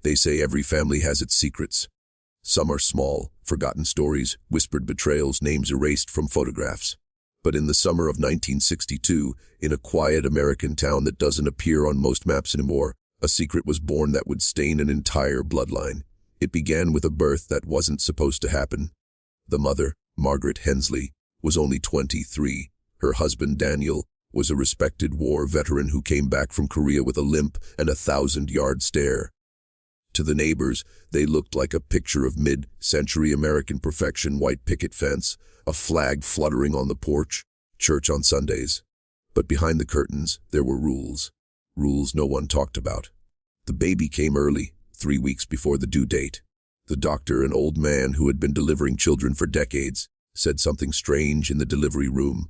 They say every family has its secrets. Some are small, forgotten stories, whispered betrayals, names erased from photographs. But in the summer of 1962, in a quiet American town that doesn't appear on most maps anymore, a secret was born that would stain an entire bloodline. It began with a birth that wasn't supposed to happen. The mother, Margaret Hensley, was only 23. Her husband, Daniel, was a respected war veteran who came back from Korea with a limp and a 1,000-yard stare. To the neighbors, they looked like a picture of mid-century American perfection: white picket fence, a flag fluttering on the porch, church on Sundays. But behind the curtains, there were rules. Rules no one talked about. The baby came early, 3 weeks before the due date. The doctor, an old man who had been delivering children for decades, said something strange in the delivery room.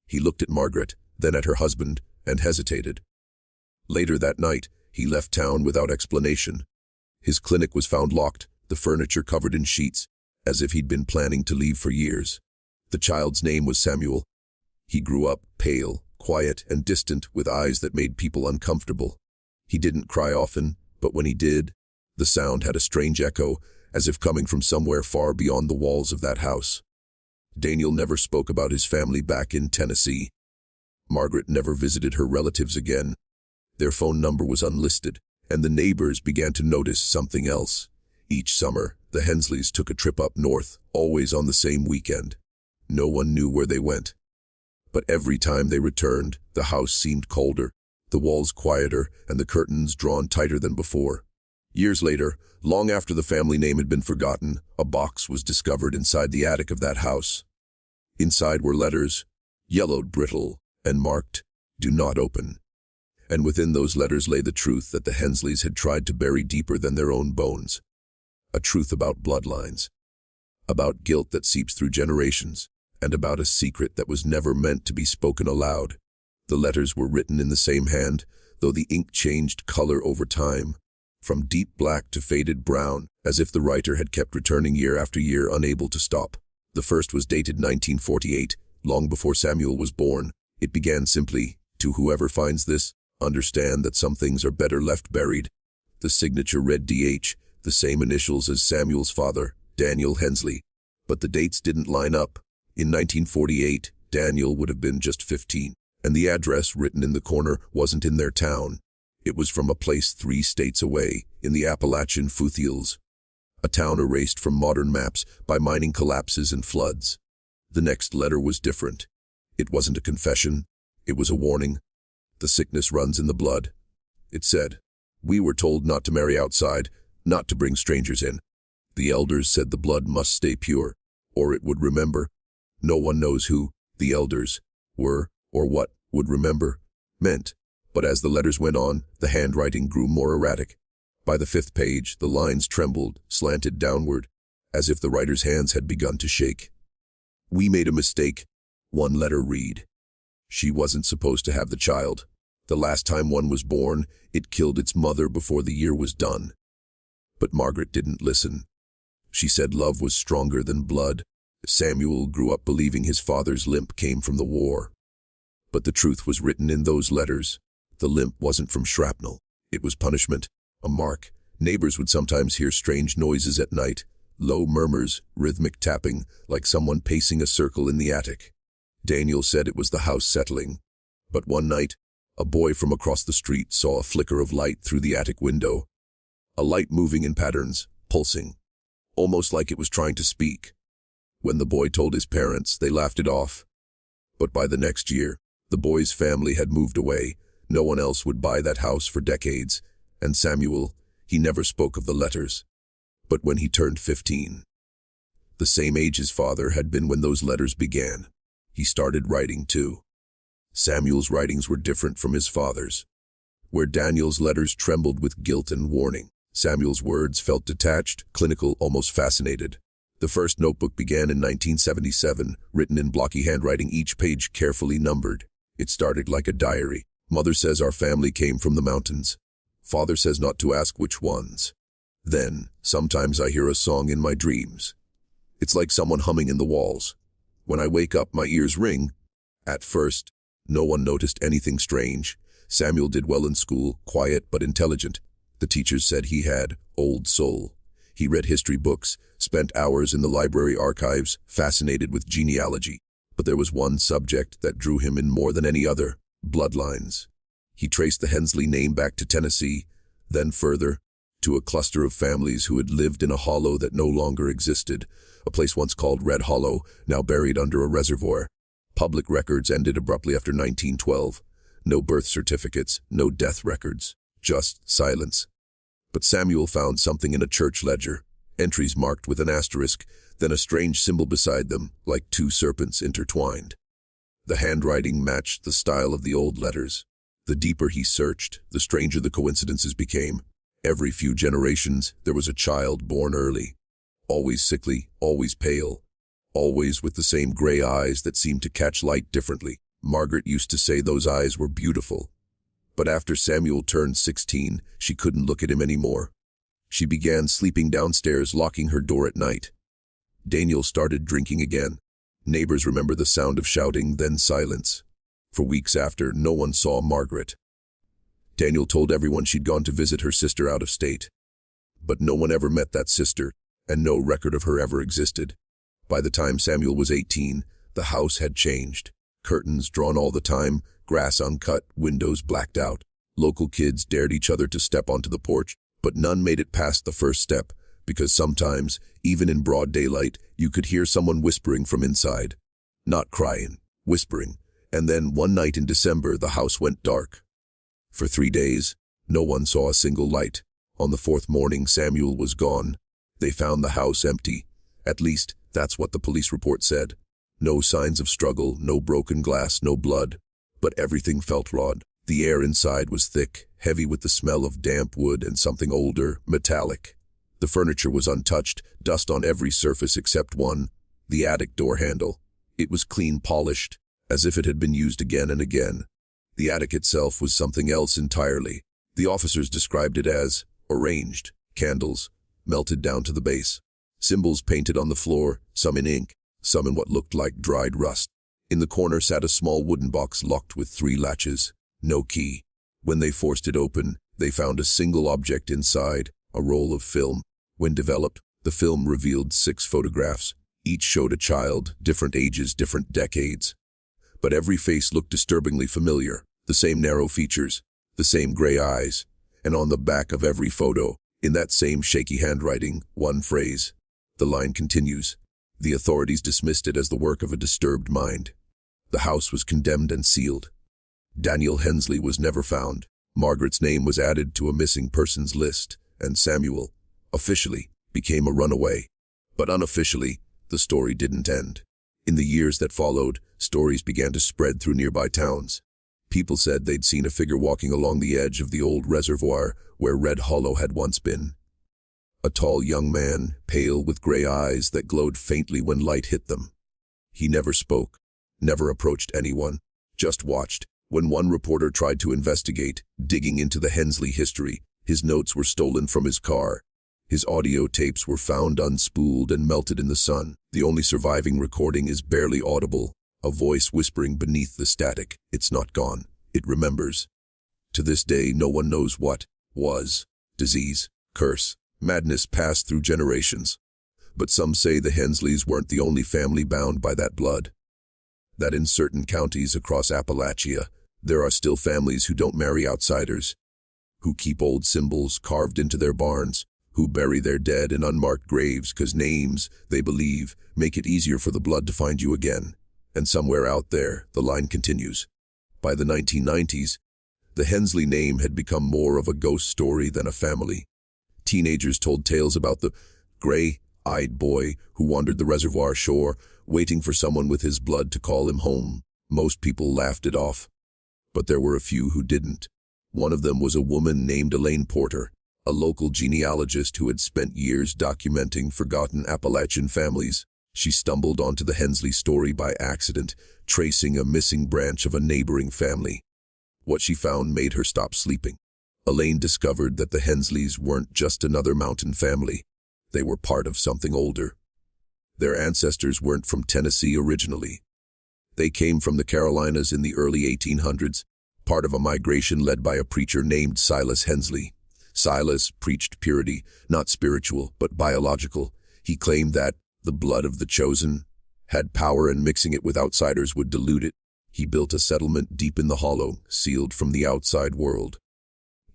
He looked at Margaret, then at her husband, and hesitated. Later that night, he left town without explanation. His clinic was found locked, the furniture covered in sheets, as if he'd been planning to leave for years. The child's name was Samuel. He grew up pale, quiet, and distant, with eyes that made people uncomfortable. He didn't cry often, but when he did, the sound had a strange echo, as if coming from somewhere far beyond the walls of that house. Daniel never spoke about his family back in Tennessee. Margaret never visited her relatives again. Their phone number was unlisted, and the neighbors began to notice something else. Each summer, the Hensleys took a trip up north, always on the same weekend. No one knew where they went. But every time they returned, the house seemed colder, the walls quieter, and the curtains drawn tighter than before. Years later, long after the family name had been forgotten, a box was discovered inside the attic of that house. Inside were letters, yellowed, brittle, and marked, "Do not open." And within those letters lay the truth that the Hensleys had tried to bury deeper than their own bones. A truth about bloodlines, about guilt that seeps through generations, and about a secret that was never meant to be spoken aloud. The letters were written in the same hand, though the ink changed color over time, from deep black to faded brown, as if the writer had kept returning year after year, unable to stop. The first was dated 1948, long before Samuel was born. It began simply, "To whoever finds this, understand that some things are better left buried." The signature read DH, the same initials as Samuel's father, Daniel Hensley. But the dates didn't line up. In 1948, Daniel would have been just 15, and the address written in the corner wasn't in their town. It was from a place 3 states away, in the Appalachian foothills, a town erased from modern maps by mining collapses and floods. The next letter was different. It wasn't a confession, it was a warning. "The sickness runs in the blood," it said. "We were told not to marry outside, not to bring strangers in. The elders said the blood must stay pure, or it would remember." No one knows who the elders were, or what "would remember" meant. But as the letters went on, the handwriting grew more erratic. By the 5th page, the lines trembled, slanted downward, as if the writer's hands had begun to shake. "We made a mistake," one letter read. "She wasn't supposed to have the child. The last time one was born, it killed its mother before the year was done." But Margaret didn't listen. She said love was stronger than blood. Samuel grew up believing his father's limp came from the war. But the truth was written in those letters. The limp wasn't from shrapnel. It was punishment, a mark. Neighbors would sometimes hear strange noises at night, low murmurs, rhythmic tapping, like someone pacing a circle in the attic. Daniel said it was the house settling. But one night, a boy from across the street saw a flicker of light through the attic window. A light moving in patterns, pulsing, almost like it was trying to speak. When the boy told his parents, they laughed it off. But by the next year, the boy's family had moved away. No one else would buy that house for decades. And Samuel, he never spoke of the letters. But when he turned 15, the same age his father had been when those letters began, he started writing too. Samuel's writings were different from his father's. Where Daniel's letters trembled with guilt and warning, Samuel's words felt detached, clinical, almost fascinated. The first notebook began in 1977, written in blocky handwriting, each page carefully numbered. It started like a diary. "Mother says our family came from the mountains. Father says not to ask which ones. Then, sometimes I hear a song in my dreams. It's like someone humming in the walls. When I wake up, my ears ring." At first, no one noticed anything strange. Samuel did well in school, quiet but intelligent. The teachers said he had old soul. He read history books, spent hours in the library archives, fascinated with genealogy. But there was one subject that drew him in more than any other: bloodlines. He traced the Hensley name back to Tennessee, then further, to a cluster of families who had lived in a hollow that no longer existed, a place once called Red Hollow, now buried under a reservoir. Public records ended abruptly after 1912. No birth certificates, no death records, just silence. But Samuel found something in a church ledger, entries marked with an asterisk, then a strange symbol beside them, like two serpents intertwined. The handwriting matched the style of the old letters. The deeper he searched, the stranger the coincidences became. Every few generations, there was a child born early. Always sickly, always pale, always with the same gray eyes that seemed to catch light differently. Margaret used to say those eyes were beautiful. But after Samuel turned 16, she couldn't look at him anymore. She began sleeping downstairs, locking her door at night. Daniel started drinking again. Neighbors remember the sound of shouting, then silence. For weeks after, no one saw Margaret. Daniel told everyone she'd gone to visit her sister out of state. But no one ever met that sister, and no record of her ever existed. By the time Samuel was 18, the house had changed. Curtains drawn all the time, grass uncut, windows blacked out. Local kids dared each other to step onto the porch, but none made it past the first step, because sometimes, even in broad daylight, you could hear someone whispering from inside. Not crying, whispering. And then one night in December, the house went dark. For 3 days, no one saw a single light. On the fourth morning, Samuel was gone. They found the house empty. At least, that's what the police report said. No signs of struggle, no broken glass, no blood. But everything felt raw. The air inside was thick, heavy with the smell of damp wood and something older, metallic. The furniture was untouched, dust on every surface except one, the attic door handle. It was clean polished, as if it had been used again and again. The attic itself was something else entirely. The officers described it as arranged, candles, melted down to the base. Symbols painted on the floor, some in ink, some in what looked like dried rust. In the corner sat a small wooden box locked with 3 latches. No key. When they forced it open, they found a single object inside, a roll of film. When developed, the film revealed 6 photographs. Each showed a child, different ages, different decades. But every face looked disturbingly familiar. The same narrow features, the same gray eyes. And on the back of every photo, in that same shaky handwriting, one phrase. The line continues. The authorities dismissed it as the work of a disturbed mind. The house was condemned and sealed. Daniel Hensley was never found. Margaret's name was added to a missing persons list, and Samuel, officially, became a runaway. But unofficially, the story didn't end. In the years that followed, stories began to spread through nearby towns. People said they'd seen a figure walking along the edge of the old reservoir where Red Hollow had once been. A tall young man, pale with gray eyes that glowed faintly when light hit them. He never spoke, never approached anyone, just watched. When one reporter tried to investigate, digging into the Hensley history, his notes were stolen from his car. His audio tapes were found unspooled and melted in the sun. The only surviving recording is barely audible, a voice whispering beneath the static. It's not gone. It remembers. To this day, no one knows what was. Disease, curse, madness passed through generations. But some say the Hensleys weren't the only family bound by that blood. That in certain counties across Appalachia, there are still families who don't marry outsiders, who keep old symbols carved into their barns, who bury their dead in unmarked graves because names, they believe, make it easier for the blood to find you again. And somewhere out there, the line continues. By the 1990s, the Hensley name had become more of a ghost story than a family. Teenagers told tales about the gray-eyed boy who wandered the reservoir shore, waiting for someone with his blood to call him home. Most people laughed it off, but there were a few who didn't. One of them was a woman named Elaine Porter, a local genealogist who had spent years documenting forgotten Appalachian families. She stumbled onto the Hensley story by accident, tracing a missing branch of a neighboring family. What she found made her stop sleeping. Elaine discovered that the Hensleys weren't just another mountain family. They were part of something older. Their ancestors weren't from Tennessee originally. They came from the Carolinas in the early 1800s, part of a migration led by a preacher named Silas Hensley. Silas preached purity, not spiritual, but biological. He claimed that the blood of the chosen had power and mixing it with outsiders would dilute it. He built a settlement deep in the hollow, sealed from the outside world.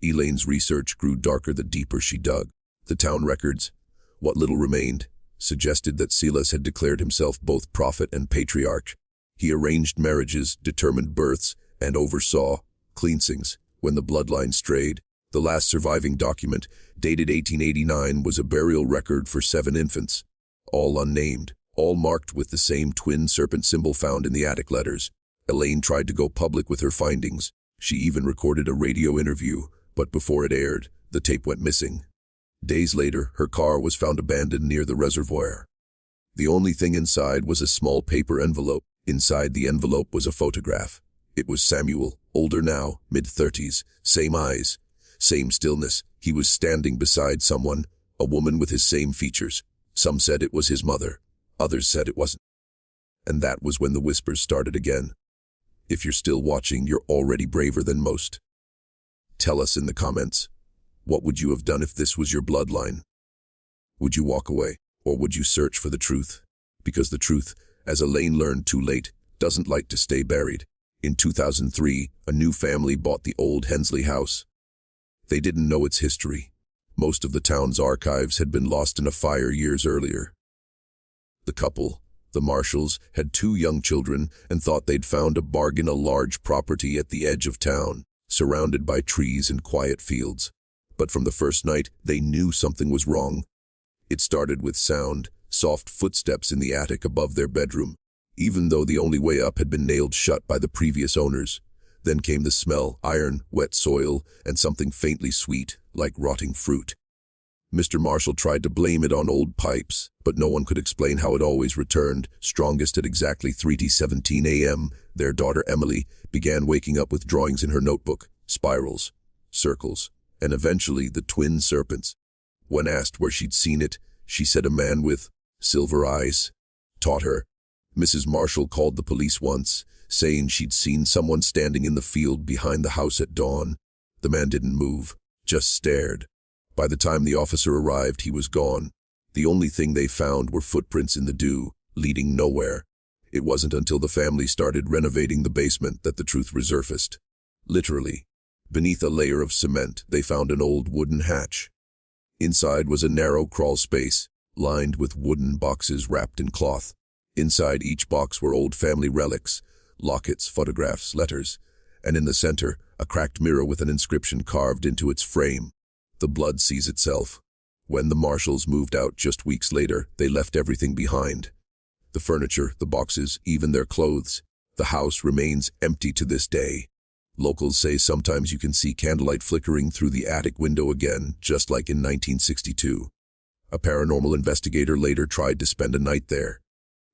Elaine's research grew darker the deeper she dug. The town records, what little remained, suggested that Silas had declared himself both prophet and patriarch. He arranged marriages, determined births, and oversaw cleansings. When the bloodline strayed, the last surviving document, dated 1889, was a burial record for 7 infants, all unnamed, all marked with the same twin serpent symbol found in the attic letters. Elaine tried to go public with her findings. She even recorded a radio interview, but before it aired, the tape went missing. Days later, her car was found abandoned near the reservoir. The only thing inside was a small paper envelope. Inside the envelope was a photograph. It was Samuel, older now, mid-30s, same eyes, same stillness. He was standing beside someone, a woman with his same features. Some said it was his mother. Others said it wasn't. And that was when the whispers started again. If you're still watching, you're already braver than most. Tell us in the comments, what would you have done if this was your bloodline? Would you walk away, or would you search for the truth? Because the truth, as Elaine learned too late, doesn't like to stay buried. In 2003, a new family bought the old Hensley house. They didn't know its history. Most of the town's archives had been lost in a fire years earlier. The couple, the Marshalls, had 2 young children and thought they'd found a bargain, a large property at the edge of town, surrounded by trees and quiet fields. But from the first night, they knew something was wrong. It started with sound, soft footsteps in the attic above their bedroom, even though the only way up had been nailed shut by the previous owners. Then came the smell, iron, wet soil, and something faintly sweet, like rotting fruit. Mr. Marshall tried to blame it on old pipes, but no one could explain how it always returned. Strongest at exactly 3:17 a.m., their daughter Emily began waking up with drawings in her notebook, spirals, circles, and eventually the twin serpents. When asked where she'd seen it, she said a man with silver eyes taught her. Mrs. Marshall called the police once, saying she'd seen someone standing in the field behind the house at dawn. The man didn't move, just stared. By the time the officer arrived, he was gone. The only thing they found were footprints in the dew, leading nowhere. It wasn't until the family started renovating the basement that the truth resurfaced. Literally, beneath a layer of cement, they found an old wooden hatch. Inside was a narrow crawl space, lined with wooden boxes wrapped in cloth. Inside each box were old family relics, lockets, photographs, letters, and in the center, a cracked mirror with an inscription carved into its frame. The blood sees itself. When the Marshalls moved out just weeks later, they left everything behind. The furniture, the boxes, even their clothes. The house remains empty to this day. Locals say sometimes you can see candlelight flickering through the attic window again, just like in 1962. A paranormal investigator later tried to spend a night there.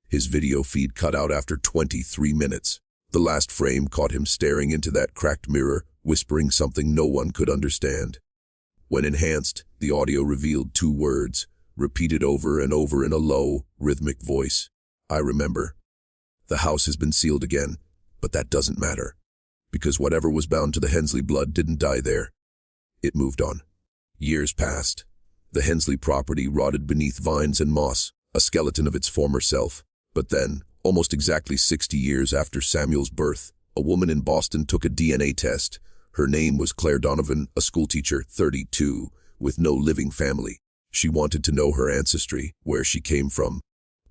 His video feed cut out after 23 minutes. The last frame caught him staring into that cracked mirror, whispering something no one could understand. When enhanced, the audio revealed 2 words, repeated over and over in a low, rhythmic voice. I remember. The house has been sealed again, but that doesn't matter. Because whatever was bound to the Hensley blood didn't die there. It moved on. Years passed. The Hensley property rotted beneath vines and moss, a skeleton of its former self. But then, almost exactly 60 years after Samuel's birth, a woman in Boston took a DNA test. Her name was Claire Donovan, a schoolteacher, 32, with no living family. She wanted to know her ancestry, where she came from.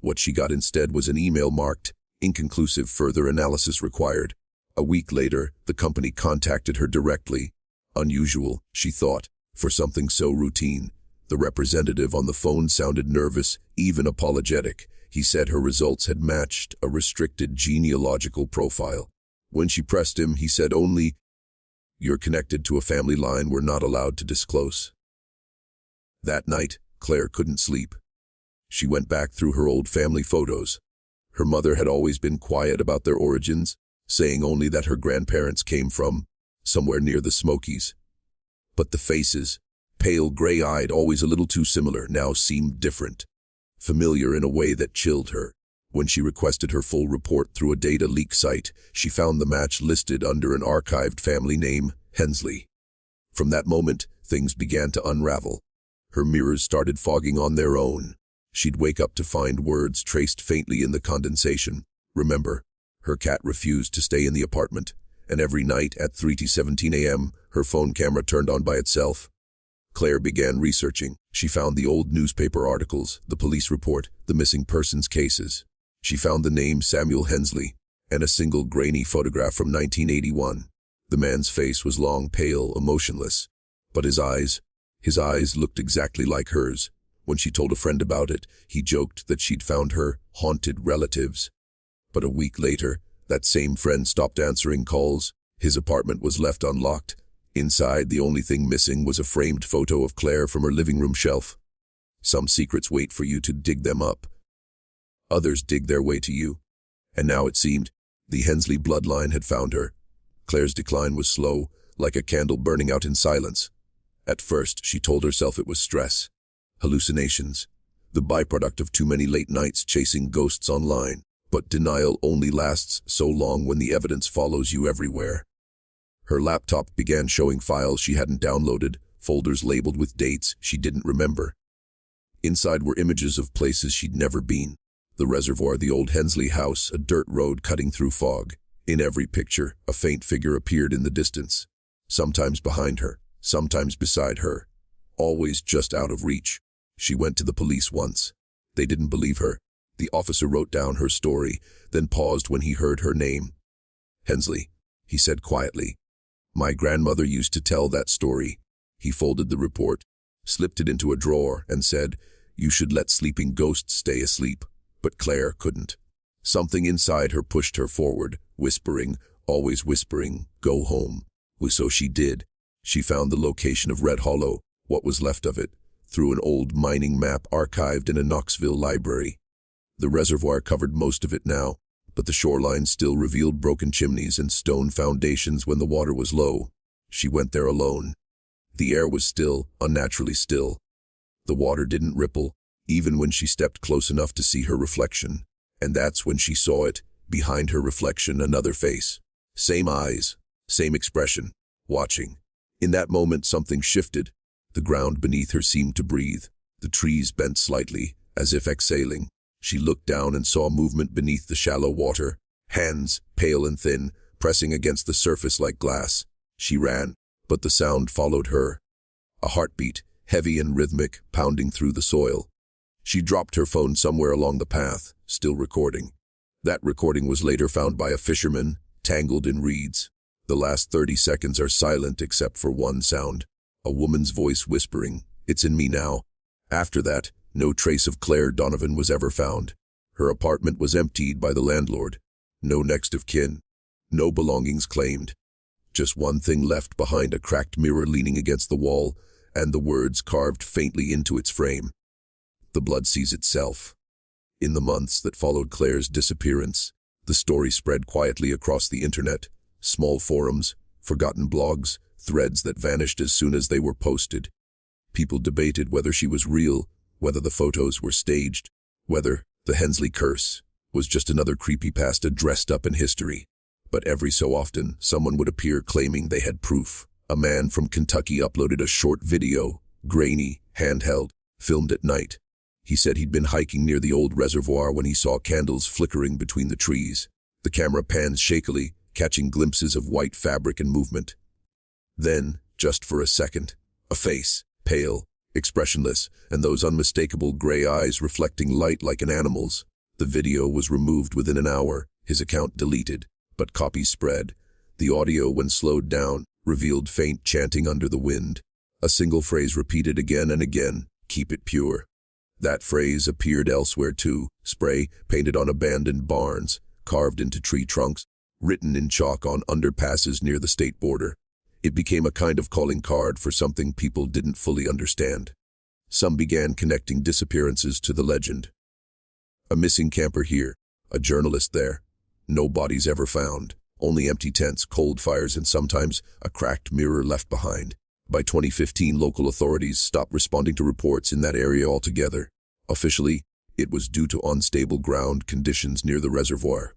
What she got instead was an email marked, "Inconclusive, further analysis required." A week later, the company contacted her directly. Unusual, she thought, for something so routine. The representative on the phone sounded nervous, even apologetic. He said her results had matched a restricted genealogical profile. When she pressed him, he said only, "You're connected to a family line we're not allowed to disclose." That night, Claire couldn't sleep. She went back through her old family photos. Her mother had always been quiet about their origins, saying only that her grandparents came from somewhere near the Smokies. But the faces, pale, gray-eyed, always a little too similar, now seemed different, familiar in a way that chilled her. When she requested her full report through a data leak site, she found the match listed under an archived family name, Hensley. From that moment, things began to unravel. Her mirrors started fogging on their own. She'd wake up to find words traced faintly in the condensation. Remember, her cat refused to stay in the apartment, and every night at 3:17 a.m., her phone camera turned on by itself. Claire began researching. She found the old newspaper articles, the police report, the missing persons cases. She found the name Samuel Hensley and a single grainy photograph from 1981. The man's face was long, pale, emotionless, but his eyes looked exactly like hers. When she told a friend about it, he joked that she'd found her haunted relatives. But a week later, that same friend stopped answering calls. His apartment was left unlocked. Inside, the only thing missing was a framed photo of Claire from her living room shelf. Some secrets wait for you to dig them up. Others dig their way to you. And now it seemed the Hensley bloodline had found her. Claire's decline was slow, like a candle burning out in silence. At first, she told herself it was stress, hallucinations, the byproduct of too many late nights chasing ghosts online. But denial only lasts so long when the evidence follows you everywhere. Her laptop began showing files she hadn't downloaded, folders labeled with dates she didn't remember. Inside were images of places she'd never been. The reservoir, the old Hensley house, a dirt road cutting through fog. In every picture, a faint figure appeared in the distance. Sometimes behind her, sometimes beside her. Always just out of reach. She went to the police once. They didn't believe her. The officer wrote down her story, then paused when he heard her name. "Hensley," he said quietly. "My grandmother used to tell that story." He folded the report, slipped it into a drawer, and said, "You should let sleeping ghosts stay asleep." But Claire couldn't. Something inside her pushed her forward, whispering, always whispering, "Go home." So she did. She found the location of Red Hollow, what was left of it, through an old mining map archived in a Knoxville library. The reservoir covered most of it now, but the shoreline still revealed broken chimneys and stone foundations when the water was low. She went there alone. The air was still, unnaturally still. The water didn't ripple, even when she stepped close enough to see her reflection. And that's when she saw it, behind her reflection, another face. Same eyes, same expression, watching. In that moment something shifted. The ground beneath her seemed to breathe. The trees bent slightly, as if exhaling. She looked down and saw movement beneath the shallow water, hands, pale and thin, pressing against the surface like glass. She ran, but the sound followed her. A heartbeat, heavy and rhythmic, pounding through the soil. She dropped her phone somewhere along the path, still recording. That recording was later found by a fisherman, tangled in reeds. The last 30 seconds are silent except for one sound. A woman's voice whispering, "It's in me now." After that, no trace of Claire Donovan was ever found. Her apartment was emptied by the landlord. No next of kin. No belongings claimed. Just one thing left behind, a cracked mirror leaning against the wall, and the words carved faintly into its frame. The blood sees itself. In the months that followed Claire's disappearance, the story spread quietly across the internet. Small forums, forgotten blogs, threads that vanished as soon as they were posted. People debated whether she was real, whether the photos were staged, whether the Hensley curse was just another creepypasta dressed up in history. But every so often, someone would appear claiming they had proof. A man from Kentucky uploaded a short video, grainy, handheld, filmed at night. He said he'd been hiking near the old reservoir when he saw candles flickering between the trees. The camera pans shakily, catching glimpses of white fabric and movement. Then, just for a second, a face, pale, expressionless, and those unmistakable gray eyes reflecting light like an animal's. The video was removed within an hour, his account deleted, but copies spread. The audio, when slowed down, revealed faint chanting under the wind. A single phrase repeated again and again, "Keep it pure." That phrase appeared elsewhere too, spray painted on abandoned barns, carved into tree trunks, written in chalk on underpasses near the state border. It became a kind of calling card for something people didn't fully understand. Some began connecting disappearances to the legend. A missing camper here, a journalist there. No bodies ever found, only empty tents, cold fires, and sometimes a cracked mirror left behind. By 2015, local authorities stopped responding to reports in that area altogether. Officially, it was due to unstable ground conditions near the reservoir.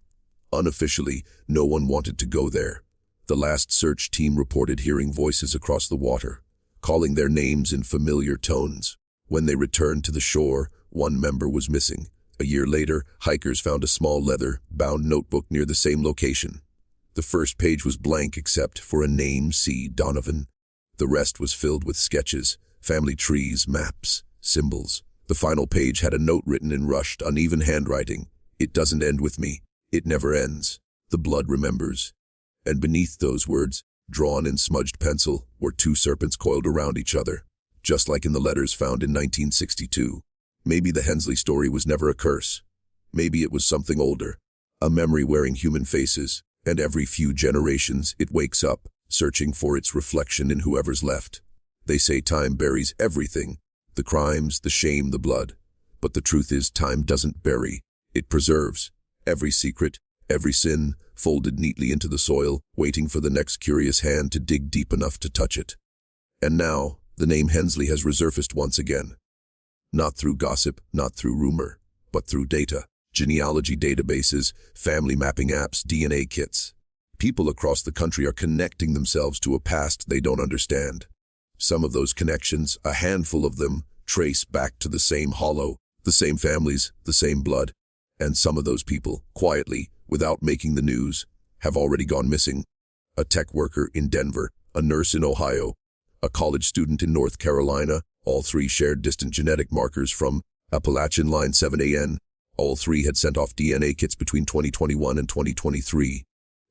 Unofficially, no one wanted to go there. The last search team reported hearing voices across the water, calling their names in familiar tones. When they returned to the shore, one member was missing. A year later, hikers found a small leather-bound notebook near the same location. The first page was blank except for a name, C. Donovan. The rest was filled with sketches, family trees, maps, symbols. The final page had a note written in rushed, uneven handwriting. It doesn't end with me. It never ends. The blood remembers. And beneath those words, drawn in smudged pencil, were two serpents coiled around each other, just like in the letters found in 1962. Maybe the Hensley story was never a curse. Maybe it was something older, a memory wearing human faces, and every few generations it wakes up, searching for its reflection in whoever's left. They say time buries everything, the crimes, the shame, the blood. But the truth is time doesn't bury, it preserves. Every secret, every sin, folded neatly into the soil, waiting for the next curious hand to dig deep enough to touch it. And now, the name Hensley has resurfaced once again. Not through gossip, not through rumor, but through data. Genealogy databases, family mapping apps, DNA kits. People across the country are connecting themselves to a past they don't understand. Some of those connections, a handful of them, trace back to the same hollow, the same families, the same blood. And some of those people, quietly, without making the news, have already gone missing. A tech worker in Denver, a nurse in Ohio, a college student in North Carolina, all three shared distant genetic markers from Appalachian line 7AN. All three had sent off DNA kits between 2021 and 2023.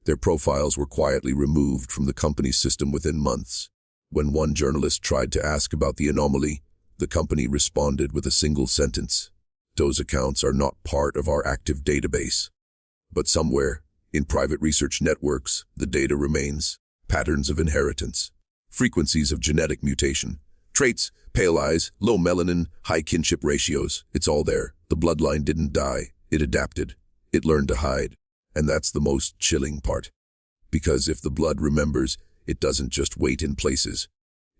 Their profiles were quietly removed from the company's system within months. When one journalist tried to ask about the anomaly, the company responded with a single sentence. Those accounts are not part of our active database. But somewhere, in private research networks, the data remains. Patterns of inheritance, frequencies of genetic mutation, traits, pale eyes, low melanin, high kinship ratios. It's all there. The bloodline didn't die. It adapted. It learned to hide. And that's the most chilling part. Because if the blood remembers, it doesn't just wait in places.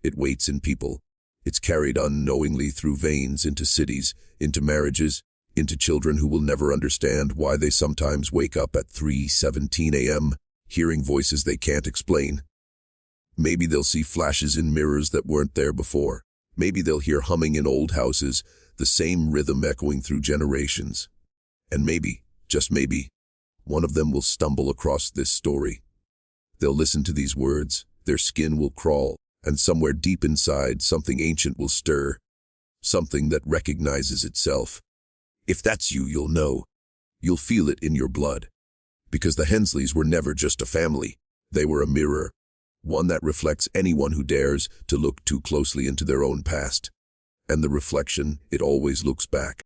It waits in people. It's carried unknowingly through veins into cities, into marriages, into children who will never understand why they sometimes wake up at 3:17 a.m., hearing voices they can't explain. Maybe they'll see flashes in mirrors that weren't there before. Maybe they'll hear humming in old houses, the same rhythm echoing through generations. And maybe, just maybe, one of them will stumble across this story. They'll listen to these words, their skin will crawl, and somewhere deep inside, something ancient will stir, something that recognizes itself. If that's you, you'll know. You'll feel it in your blood. Because the Hensleys were never just a family. They were a mirror, one that reflects anyone who dares to look too closely into their own past. And the reflection, it always looks back.